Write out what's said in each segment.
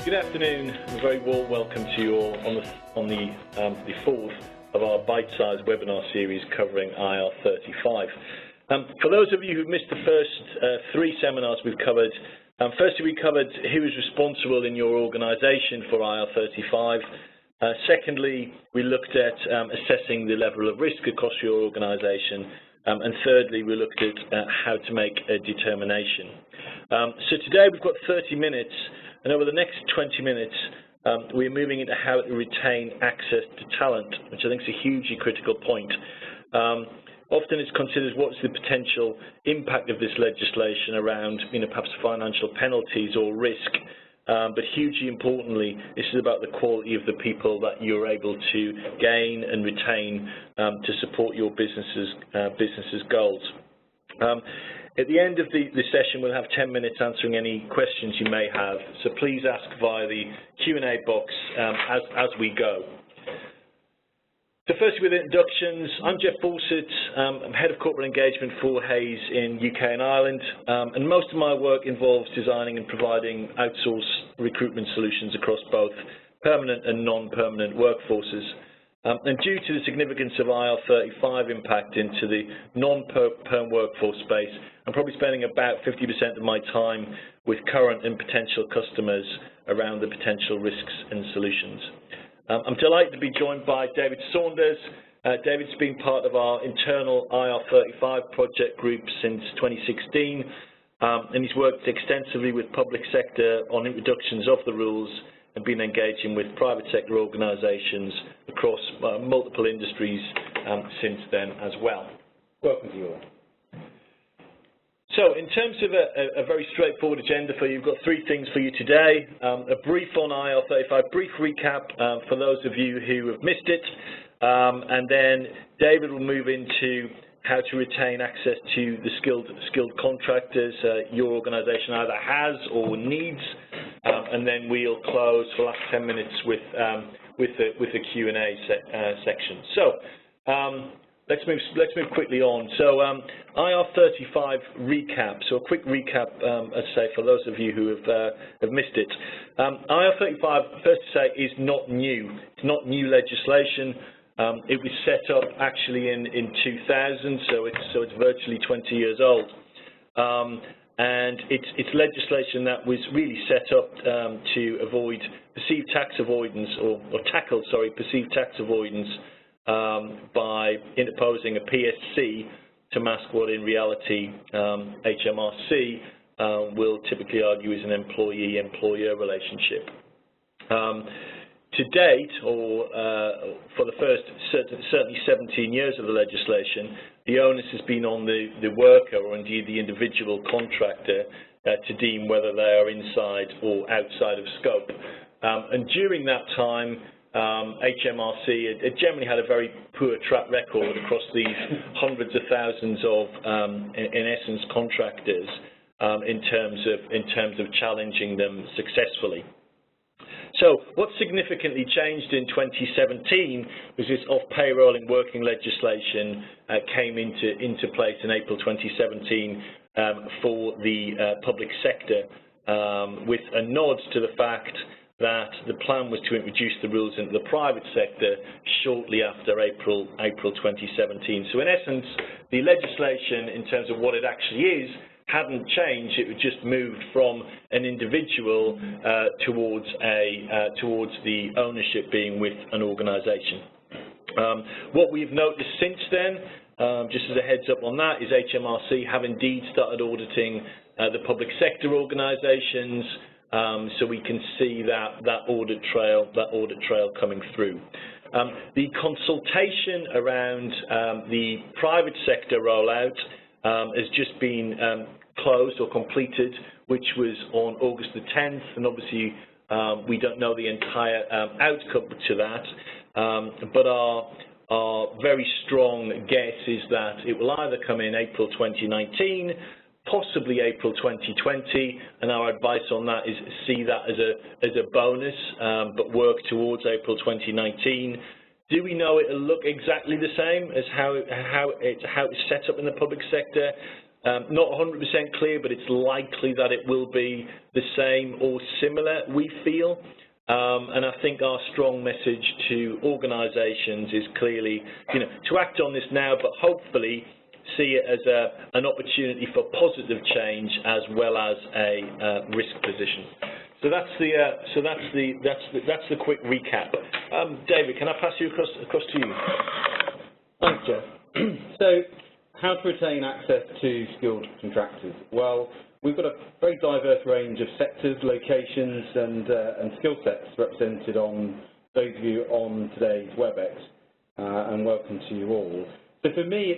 Good afternoon, and a very warm welcome to you all on the fourth of our bite-sized webinar series covering IR35. For those of you who've missed the first three seminars we've covered, firstly we covered who is responsible in your organisation for IR35. Secondly, we looked at assessing the level of risk across your organisation. And thirdly, we looked at how to make a determination. So today we've got 30 minutes, and over the next 20 minutes, we're moving into how to retain access to talent, which I think is a hugely critical point. Often it's considered what's the potential impact of this legislation around, perhaps financial penalties or risk. But hugely importantly, this is about the quality of the people that you're able to gain and retain to support your business's goals. At the end of the session, we'll have 10 minutes answering any questions you may have, so please ask via the Q&A box as we go. So firstly, with introductions, I'm Jeff Fawcett. I'm Head of Corporate Engagement for Hayes in UK and Ireland, and most of my work involves designing and providing outsourced recruitment solutions across both permanent and non-permanent workforces. And due to the significance of IR35 impact into the non-perm workforce space, I'm probably spending about 50% of my time with current and potential customers around the potential risks and solutions. I'm delighted to be joined by David Saunders. David's been part of our internal IR35 project group since 2016, and he's worked extensively with public sector on introductions of the rules and been engaging with private sector organisations across multiple industries since then as well. Welcome to you all. So in terms of a very straightforward agenda for you, we've got three things for you today. A brief on IR35, brief recap for those of you who have missed it, and then David will move into how to retain access to the skilled contractors your organisation either has or needs, and then we'll close for the last 10 minutes with the Q&A section. So let's move quickly on. So IR35 recap. So a quick recap, as I say, for those of you who have missed it. IR35, first to say, is not new. It's not new legislation. It was set up actually in 2000, so it's virtually 20 years old. And it's legislation that was really set up to avoid perceived tax avoidance, or tackle, sorry, perceived tax avoidance by interposing a PSC to mask what in reality HMRC will typically argue is an employee-employer relationship. To date, or for the first certainly 17 years of the legislation, the onus has been on the worker, or indeed the individual contractor, to deem whether they are inside or outside of scope. And during that time, HMRC had generally had a very poor track record across these hundreds of thousands of, in essence, contractors in terms of challenging them successfully. So what significantly changed in 2017 was this off-payrolling working legislation came into place in April 2017 for the public sector, with a nod to the fact that the plan was to introduce the rules into the private sector shortly after April 2017. So in essence, the legislation in terms of what it actually is hadn't changed. It just moved from an individual towards the ownership being with an organisation. What we've noticed since then, just as a heads up on that, is HMRC have indeed started auditing the public sector organisations, so we can see that audit trail coming through. The consultation around the private sector rollout has just been closed or completed, which was on August the 10th, and obviously we don't know the entire outcome to that, but our very strong guess is that it will either come in April 2019, possibly April 2020, and our advice on that is see that as a bonus, but work towards April 2019. Do we know it will look exactly the same as how it's set up in the public sector? Not 100% clear, but it's likely that it will be the same or similar, we feel. And I think our strong message to organisations is clearly, to act on this now, but hopefully see it as an opportunity for positive change as well as a risk position. So that's the quick recap. David, can I pass you across to you? Thanks, Jeff. So, how to retain access to skilled contractors? Well, we've got a very diverse range of sectors, locations, and skill sets represented on those of you on today's WebEx, and welcome to you all. So, for me,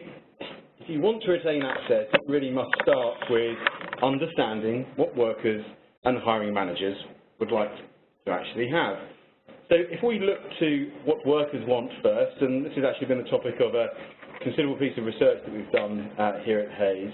if you want to retain access, it really must start with understanding what workers and hiring managers would like to actually have. So if we look to what workers want first, and this has actually been the topic of a considerable piece of research that we've done here at Hayes,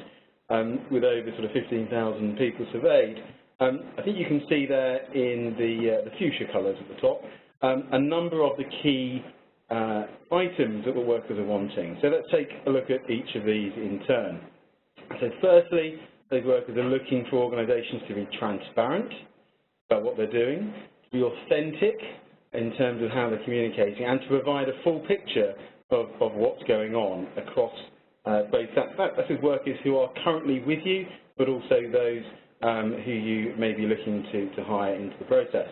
with over sort of 15,000 people surveyed, I think you can see there in the fuchsia colours at the top a number of the key items that the workers are wanting. So let's take a look at each of these in turn. So firstly, those workers are looking for organisations to be transparent about what they're doing, to be authentic in terms of how they're communicating, and to provide a full picture of what's going on across both those workers who are currently with you, but also those who you may be looking to hire into the process.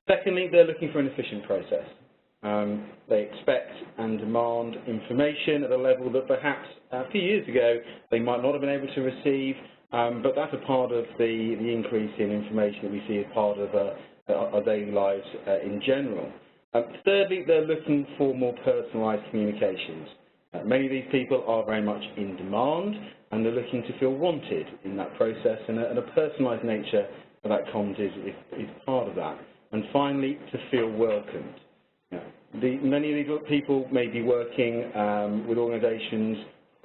Secondly, they're looking for an efficient process. They expect and demand information at a level that perhaps a few years ago they might not have been able to receive, but that's a part of the increase in information that we see as part of our daily lives in general. Thirdly, they're looking for more personalised communications. Many of these people are very much in demand, and they're looking to feel wanted in that process, and a personalised nature of that comms is part of that. And finally, to feel welcomed. Many of these people may be working with organisations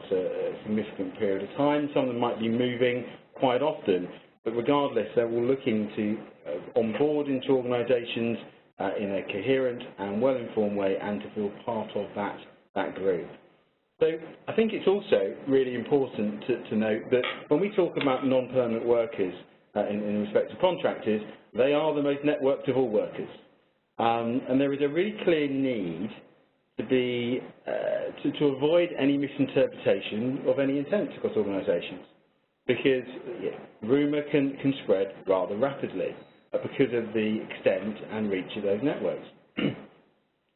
for a significant period of time. Some of them might be moving quite often, but regardless, they're all looking to onboard into organisations in a coherent and well-informed way, and to feel part of that group. So I think it's also really important to note that when we talk about non-permanent workers in respect to contractors, they are the most networked of all workers. And there is a really clear need to avoid any misinterpretation of any intent across organisations, because rumour can spread rather rapidly because of the extent and reach of those networks.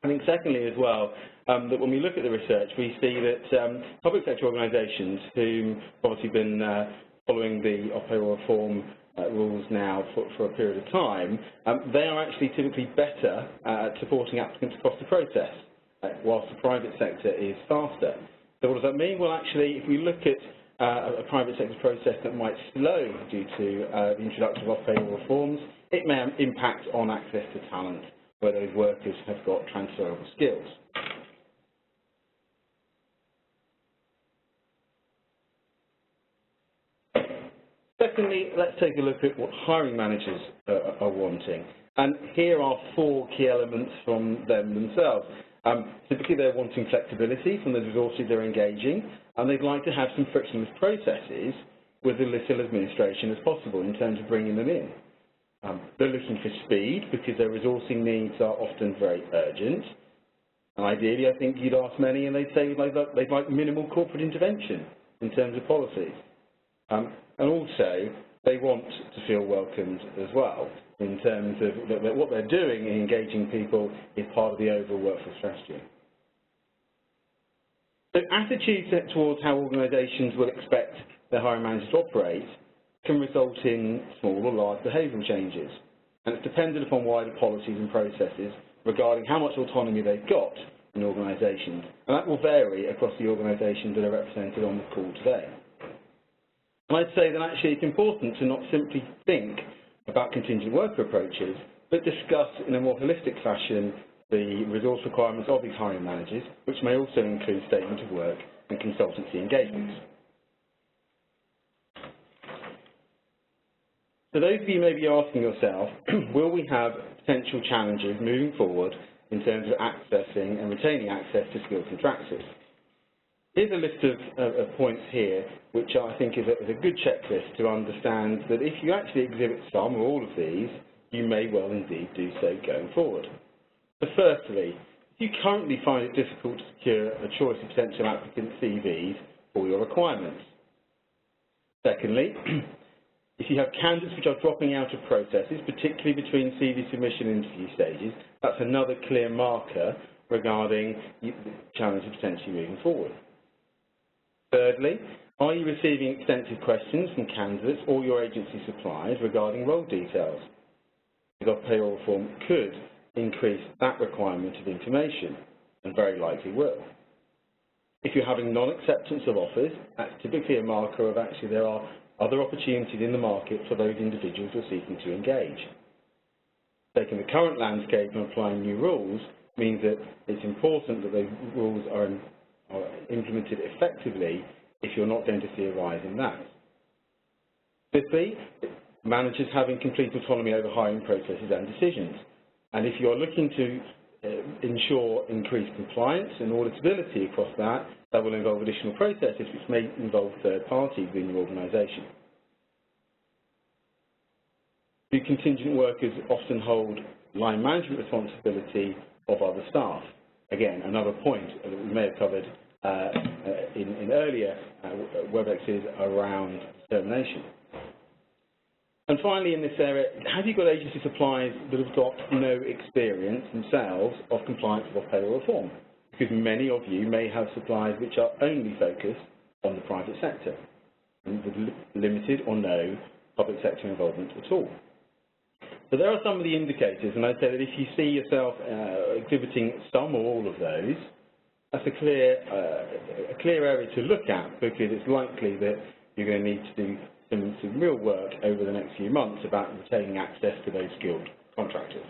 I think secondly as well, that when we look at the research, we see that public sector organisations who have obviously been following the off-payroll reform rules now for a period of time, they are actually typically better at supporting applicants across the process, whilst the private sector is faster. So what does that mean? Well, actually, if we look at a private sector process that might slow due to the introduction of off-payroll reforms, it may impact on access to talent, where those workers have got transferable skills. Secondly, let's take a look at what hiring managers are wanting. And here are four key elements from them themselves. Typically, they're wanting flexibility from the resources they're engaging, and they'd like to have some frictionless processes with as little administration as possible in terms of bringing them in. They're looking for speed because their resourcing needs are often very urgent. And ideally, I think you'd ask many and they'd say they'd like minimal corporate intervention in terms of policies. And also, they want to feel welcomed as well, in terms of that what they're doing in engaging people is part of the overall workforce strategy. So attitudes towards how organisations will expect their hiring managers to operate can result in small or large behavioural changes, and it's dependent upon wider policies and processes regarding how much autonomy they've got in organisations, and that will vary across the organisations that are represented on the call today. And I'd say that actually it's important to not simply think about contingent worker approaches, but discuss in a more holistic fashion the resource requirements of these hiring managers, which may also include statement of work and consultancy engagements. So those of you may be asking yourself, will we have potential challenges moving forward in terms of accessing and retaining access to skilled contractors? Here's a list of points here, which I think is a good checklist to understand that if you actually exhibit some or all of these, you may well indeed do so going forward. So firstly, if you currently find it difficult to secure a choice of potential applicant CVs for your requirements. Secondly, if you have candidates which are dropping out of processes, particularly between CV submission and interview stages, that's another clear marker regarding the challenge of potentially moving forward. Thirdly, are you receiving extensive questions from candidates or your agency suppliers regarding role details? Because payroll reform could increase that requirement of information, and very likely will. If you're having non-acceptance of offers, that's typically a marker of actually there are other opportunities in the market for those individuals who are seeking to engage. Taking the current landscape and applying new rules means that it's important that those rules are implemented effectively if you're not going to see a rise in that. Fifthly, managers having complete autonomy over hiring processes and decisions. And if you're looking to ensure increased compliance and auditability across that, that will involve additional processes which may involve third parties within your organisation. Your contingent workers often hold line management responsibility of other staff. Again, another point that we may have covered in earlier WebExes around determination. And finally, in this area, have you got agency suppliers that have got no experience themselves of compliance with payroll reform? Because many of you may have suppliers which are only focused on the private sector, and with limited or no public sector involvement at all. So there are some of the indicators, and I'd say that if you see yourself exhibiting some or all of those, that's a clear area to look at, because it's likely that you're going to need to do some real work over the next few months about retaining access to those skilled contractors.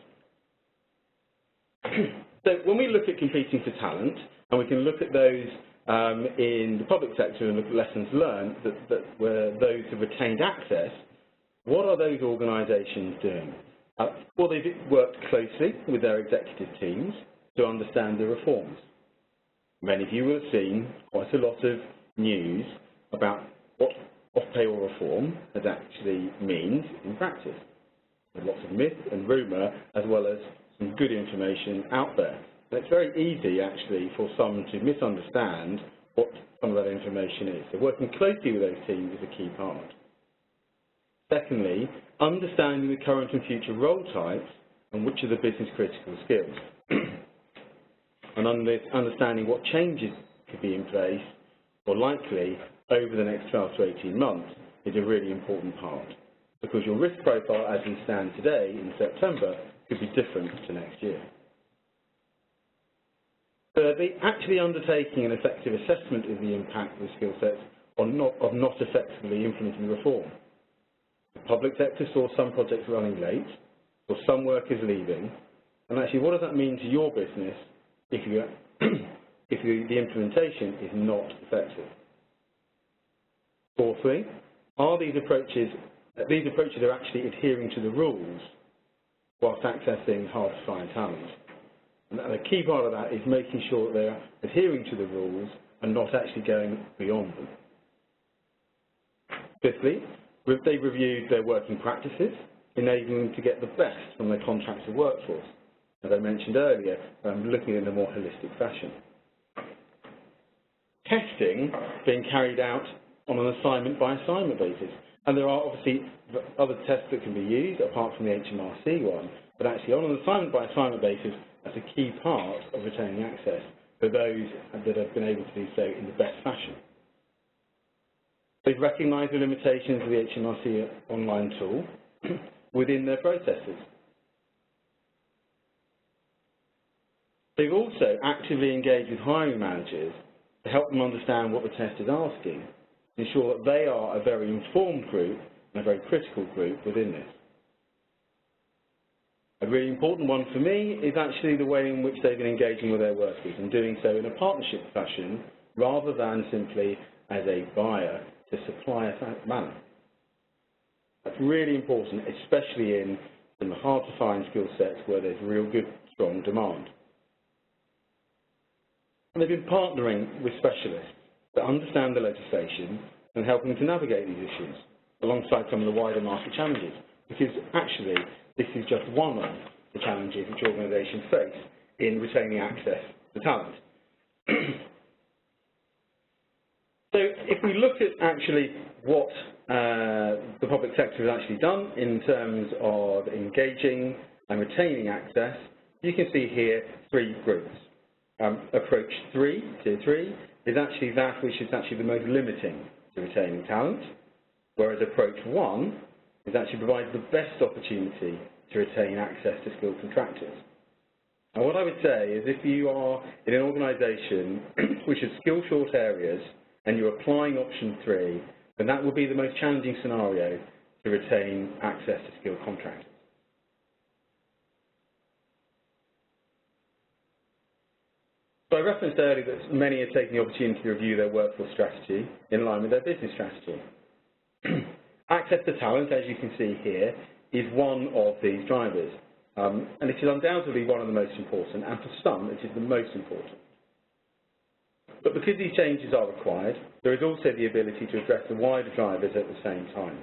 So when we look at competing for talent, and we can look at those in the public sector and look at lessons learned that were those who retained access, what are those organisations doing? Well, they've worked closely with their executive teams to understand the reforms. Many of you will have seen quite a lot of news about what off-payroll reform has actually means in practice. There's lots of myth and rumour, as well as some good information out there. And it's very easy, actually, for some to misunderstand what some of that information is. So working closely with those teams is a key part. Secondly, understanding the current and future role types and which are the business critical skills. And understanding what changes could be in place or likely over the next 12 to 18 months is a really important part, because your risk profile as we stand today in September could be different to next year. Thirdly, actually undertaking an effective assessment of the impact of the skill sets of not effectively implementing the reform. The public sector saw some projects running late, or some workers leaving, and actually what does that mean to your business if the implementation is not effective? Fourthly, are these approaches are actually adhering to the rules whilst accessing hard to find talent? And a key part of that is making sure that they are adhering to the rules and not actually going beyond them. Fifthly, they've reviewed their working practices, enabling them to get the best from their contractor workforce. As I mentioned earlier, looking in a more holistic fashion. Testing being carried out on an assignment-by-assignment basis. And there are obviously other tests that can be used, apart from the HMRC one, but actually on an assignment-by-assignment basis, that's a key part of retaining access for those that have been able to do so in the best fashion. They've recognised the limitations of the HMRC online tool within their processes. They've also actively engaged with hiring managers to help them understand what the test is asking, ensure that they are a very informed group and a very critical group within this. A really important one for me is actually the way in which they've been engaging with their workers and doing so in a partnership fashion rather than simply as a buyer to supplier manner. That's really important, especially in some hard-to-find skill sets where there's real good, strong demand. And they've been partnering with specialists that understand the legislation and helping to navigate these issues alongside some of the wider market challenges, because actually this is just one of the challenges which organisations face in retaining access to talent. So if we look at actually what the public sector has actually done in terms of engaging and retaining access, you can see here three groups. Approach 3, Tier 3, is actually that which is actually the most limiting to retaining talent, whereas Approach 1 is actually provides the best opportunity to retain access to skilled contractors. And what I would say is if you are in an organisation which has skill short areas and you're applying Option 3, then that will be the most challenging scenario to retain access to skilled contractors. So I referenced earlier that many are taking the opportunity to review their workforce strategy in line with their business strategy. Access to talent, as you can see here, is one of these drivers. And it is undoubtedly one of the most important, and for some, it is the most important. But because these changes are required, there is also the ability to address the wider drivers at the same time.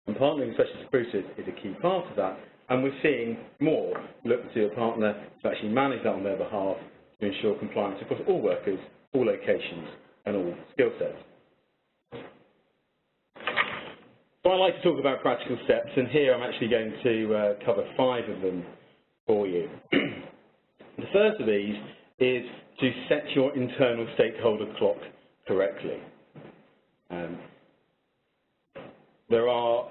And partnering with specialist recruiters is a key part of that, and we're seeing more look to a partner to actually manage that on their behalf to ensure compliance across all workers, all locations, and all skill sets. So I like to talk about practical steps, and here I'm actually going to cover 5 of them for you. The first of these is to set your internal stakeholder clock correctly. There are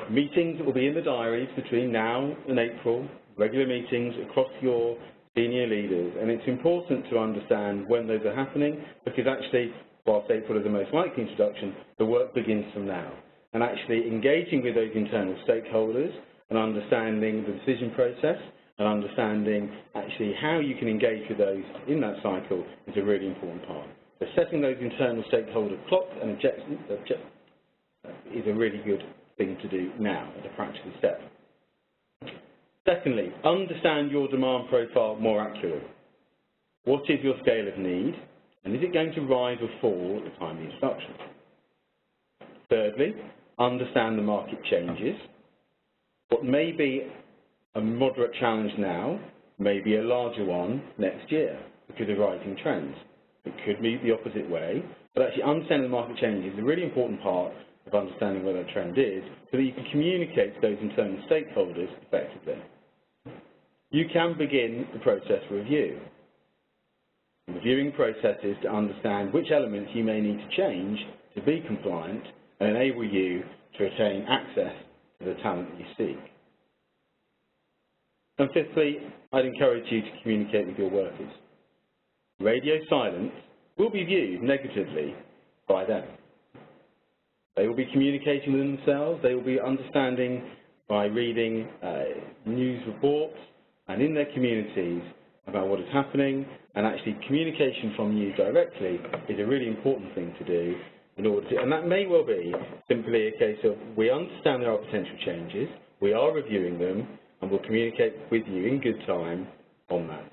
meetings that will be in the diaries between now and April, regular meetings across your senior leaders, and it's important to understand when those are happening, because actually, whilst April is the most likely introduction, the work begins from now. And actually engaging with those internal stakeholders and understanding the decision process and understanding actually how you can engage with those in that cycle is a really important part. So setting those internal stakeholder clocks and objectives is a really good thing to do now as a practical step. Secondly, understand your demand profile more accurately. What is your scale of need, and is it going to rise or fall at the time of the introduction? Thirdly, understand the market changes. What may be a moderate challenge now may be a larger one next year because of rising trends. It could be the opposite way, but actually understanding the market changes is a really important part of understanding where that trend is so that you can communicate to those internal stakeholders effectively. You can begin the process review. Reviewing processes to understand which elements you may need to change to be compliant and enable you to retain access to the talent you seek. And fifthly, I'd encourage you to communicate with your workers. Radio silence will be viewed negatively by them. They will be communicating with themselves, they will be understanding by reading news reports and in their communities about what is happening, and actually communication from you directly is a really important thing to do in order to, and that may well be simply a case of we understand there are potential changes, we are reviewing them, and we'll communicate with you in good time on that.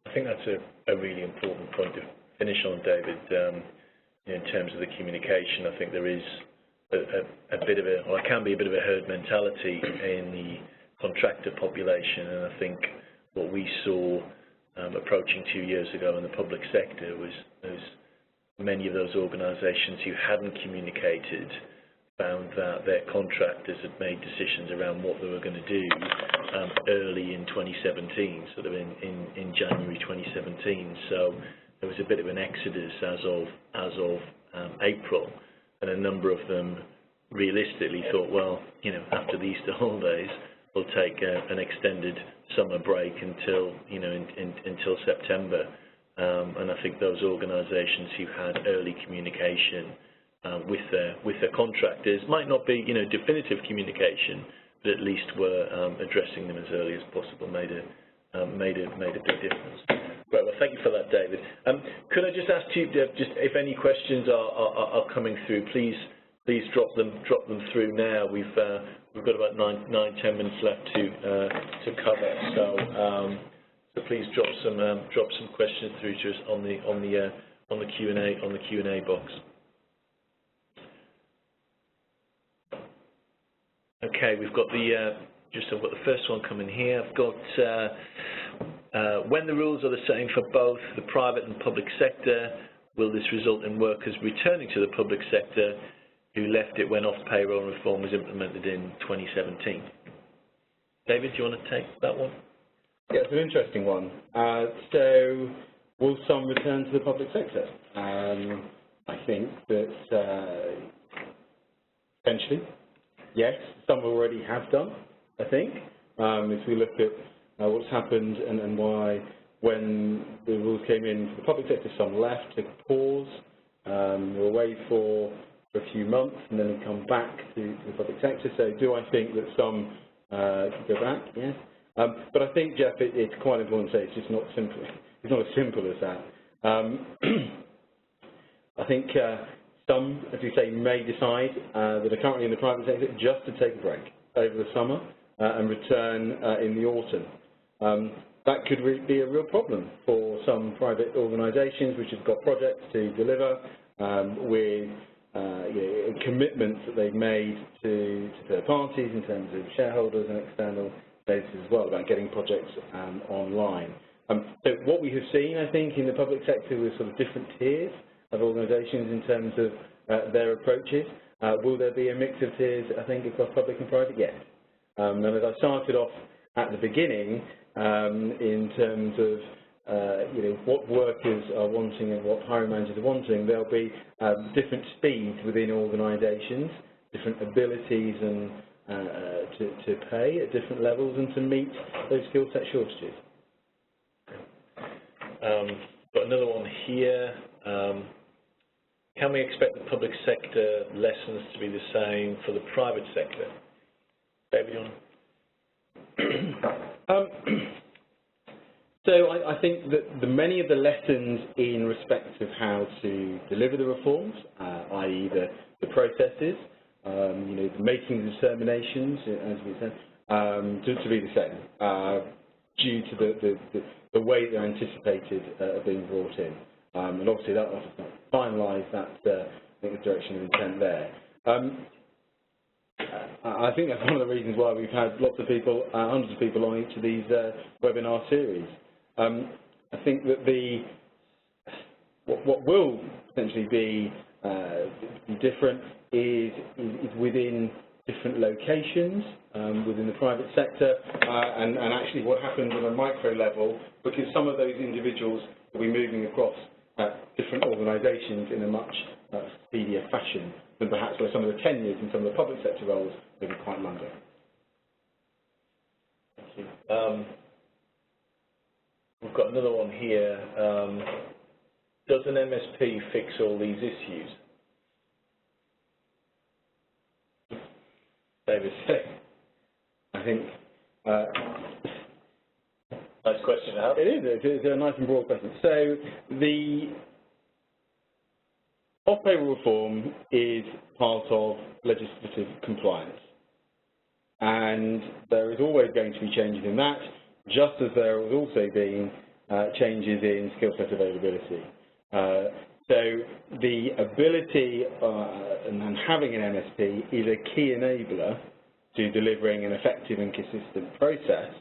I think that's a really important point to finish on, David. In terms of the communication, I think there is a bit of a, or can be a bit of a herd mentality in the contractor population, and I think what we saw approaching 2 years ago in the public sector was many of those organisations who hadn't communicated found that their contractors had made decisions around what they were going to do early in 2017, sort of in January 2017. So there was a bit of an exodus as of April, and a number of them realistically thought, well, you know, after the Easter holidays, we'll take an extended summer break until, you know, until September. And I think those organisations who had early communication with their contractors might not be, you know, definitive communication, but at least were addressing them as early as possible made a big difference. Right, well, thank you for that, David. Could I just ask you, just if any questions are coming through, please drop them through now. We've got about 9-10 minutes left to cover. So please drop some questions through to us on the Q&A box. Okay, we've got I've got the first one coming here. I've got when the rules are the same for both the private and public sector, will this result in workers returning to the public sector who left it when off-payroll reform was implemented in 2017? David, do you want to take that one? Yeah, it's an interesting one. So, will some return to the public sector? I think that potentially, yes, some already have done, I think. If we look at what's happened and why, when the rules came in for the public sector, some left, took a pause, were away for a few months, and then come back to the public sector. So do I think that some could go back? Yes. But I think, Jeff, it's quite important to say it's just not simple. It's not as simple as that. I think some, as you say, may decide that are currently in the private sector just to take a break over the summer and return in the autumn. That could be a real problem for some private organisations which have got projects to deliver with commitments that they've made to third parties in terms of shareholders and external basis as well about getting projects online. So what we have seen, I think, in the public sector with sort of different tiers of organisations in terms of their approaches. Will there be a mix of tiers, I think, across public and private? Yes. And as I started off at the beginning, in terms of what workers are wanting and what hiring managers are wanting, there'll be different speeds within organisations, different abilities and to pay at different levels and to meet those skill set shortages. Got another one here. Can we expect the public sector lessons to be the same for the private sector? David, you want to? So I think that many of the lessons in respect of how to deliver the reforms, i.e. the processes, the making the determinations, as we said, to be the same, due to the way they're anticipated being brought in. And obviously that will finalise that I think the direction of intent there. I think that's one of the reasons why we've had lots of people, hundreds of people on each of these webinar series. I think that what will potentially be different is within different locations within the private sector and actually what happens on a micro level, because some of those individuals will be moving across different organisations in a much speedier fashion than perhaps where some of the tenures in some of the public sector roles may be quite longer. Thank you. We've got another one here. Does an MSP fix all these issues? David? I think... nice question to have. It is. It's a nice and broad question. So the off-payroll reform is part of legislative compliance. And there is always going to be changes in that, just as there has also been changes in skill set availability. So the ability and having an MSP is a key enabler to delivering an effective and consistent process,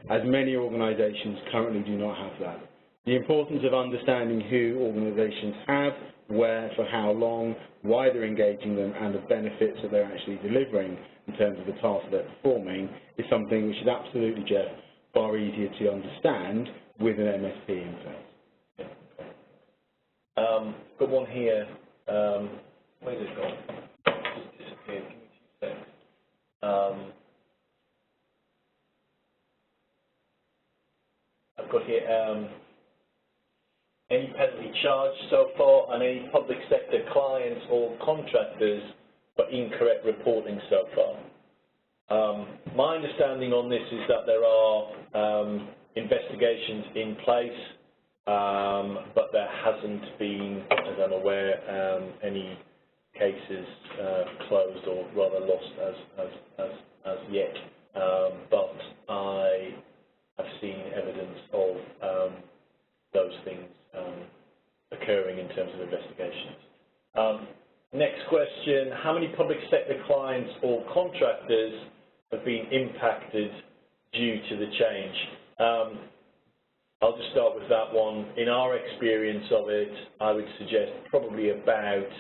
as many organisations currently do not have that. The importance of understanding who organisations have, where, for how long, why they're engaging them, and the benefits that they're actually delivering in terms of the tasks they're performing is something which is absolutely, Jeff, far easier to understand with an MSP in place. Got one here. Where's it gone? It's just disappeared. Give me 2 seconds. I've got here any penalty charged so far on any public sector clients or contractors for incorrect reporting so far. My understanding on this is that there are investigations in place, but there hasn't been, as I'm aware, any cases closed or rather lost as yet. But I have seen evidence of those things occurring in terms of investigations. Next question, how many public sector clients or contractors have been impacted due to the change? I'll just start with that one. In our experience of it, I would suggest probably about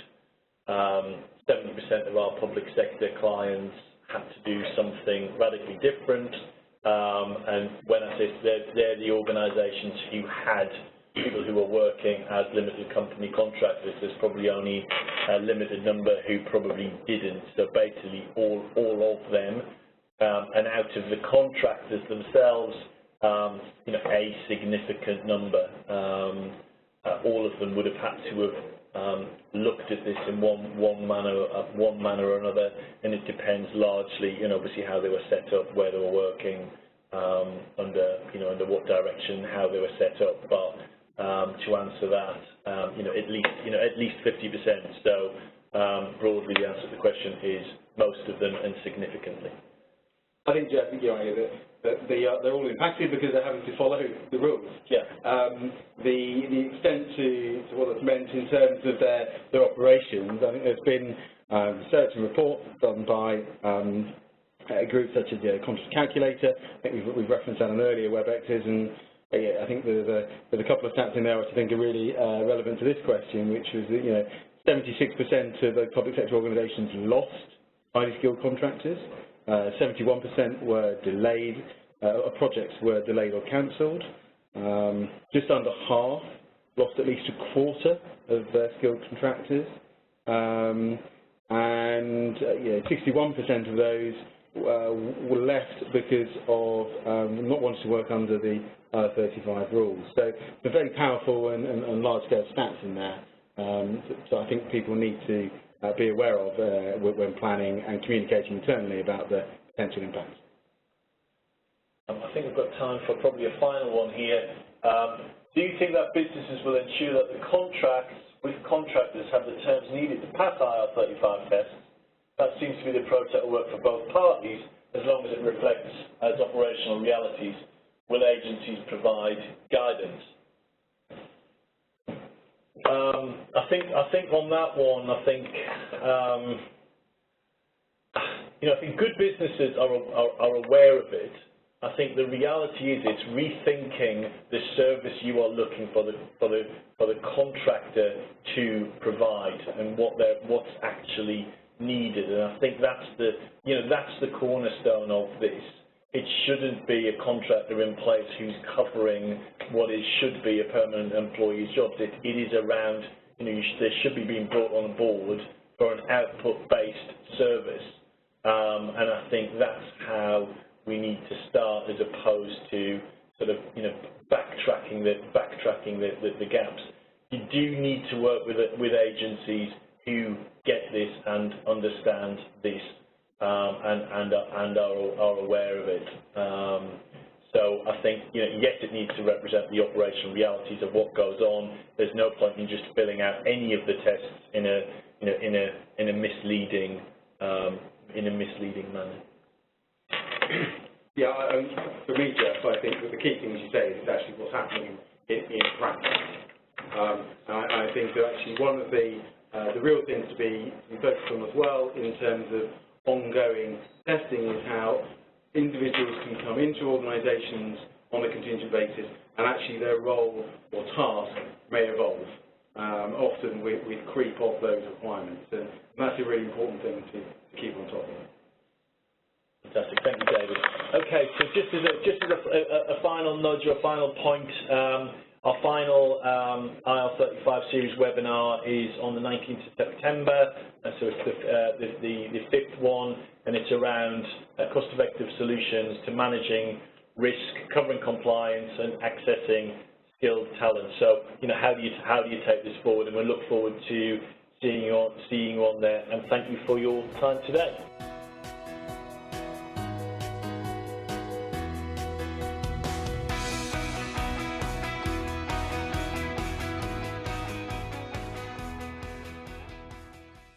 70% of our public sector clients had to do something radically different. And when I say they're the organisations who had people who were working as limited company contractors. There's probably only a limited number who probably didn't. So basically all of them. And out of the contractors themselves, a significant number. All of them would have had to have looked at this in one manner or another, and it depends largely, obviously how they were set up, where they were working, under what direction, how they were set up. But to answer that, at least 50%. So broadly, the answer to the question is most of them and significantly. I think, Jeff, you're right, that they're all impacted because they're having to follow the rules. Yeah. The extent to what it's meant in terms of their operations, I think there's been research and report done by groups such as the Contractors Calculator. I think we've referenced that on earlier WebExes, and I think there's a couple of stats in there which I think are really relevant to this question, which was that 76% of those public sector organisations lost highly skilled contractors. 71% were delayed, projects were delayed or cancelled. Just under half lost at least a quarter of their skilled contractors. And 61% of those were left because of not wanting to work under the IR35 rules. So they're very powerful and large-scale stats in there. So I think people need to be aware of when planning and communicating internally about the potential impacts. I think we've got time for probably a final one here. Do you think that businesses will ensure that the contracts with contractors have the terms needed to pass IR35 tests? That seems to be the approach that will work for both parties as long as it reflects as operational realities. Will agencies provide guidance? I think on that one, I think good businesses are aware of it. I think the reality is it's rethinking the service you are looking for the contractor to provide and what's actually needed. And I think that's the cornerstone of this. It shouldn't be a contractor in place who's covering what should be a permanent employee's job. It is around, they should be being brought on board for an output-based service. And I think that's how we need to start, as opposed to sort of, backtracking the gaps. You do need to work with agencies who get this and understand this. And are aware of it. So I think, yes, it needs to represent the operational realities of what goes on. There's no point in just filling out any of the tests in a misleading manner. Yeah, for me, Jeff, I think that the key thing, as you say, is actually what's happening in practice. And I think that actually one of the real things to be focused on as well in terms of ongoing testing is how individuals can come into organisations on a contingent basis, and actually their role or task may evolve. Often we creep off those requirements, and that's a really important thing to keep on top of. Fantastic, thank you, David. Okay, so just as a final nudge or a final point, our final IR35 series webinar is on the 19th of September, so it's the fifth one, and it's around cost-effective solutions to managing risk, covering compliance, and accessing skilled talent. So, how do you take this forward? And we look forward to seeing you on there. And thank you for your time today.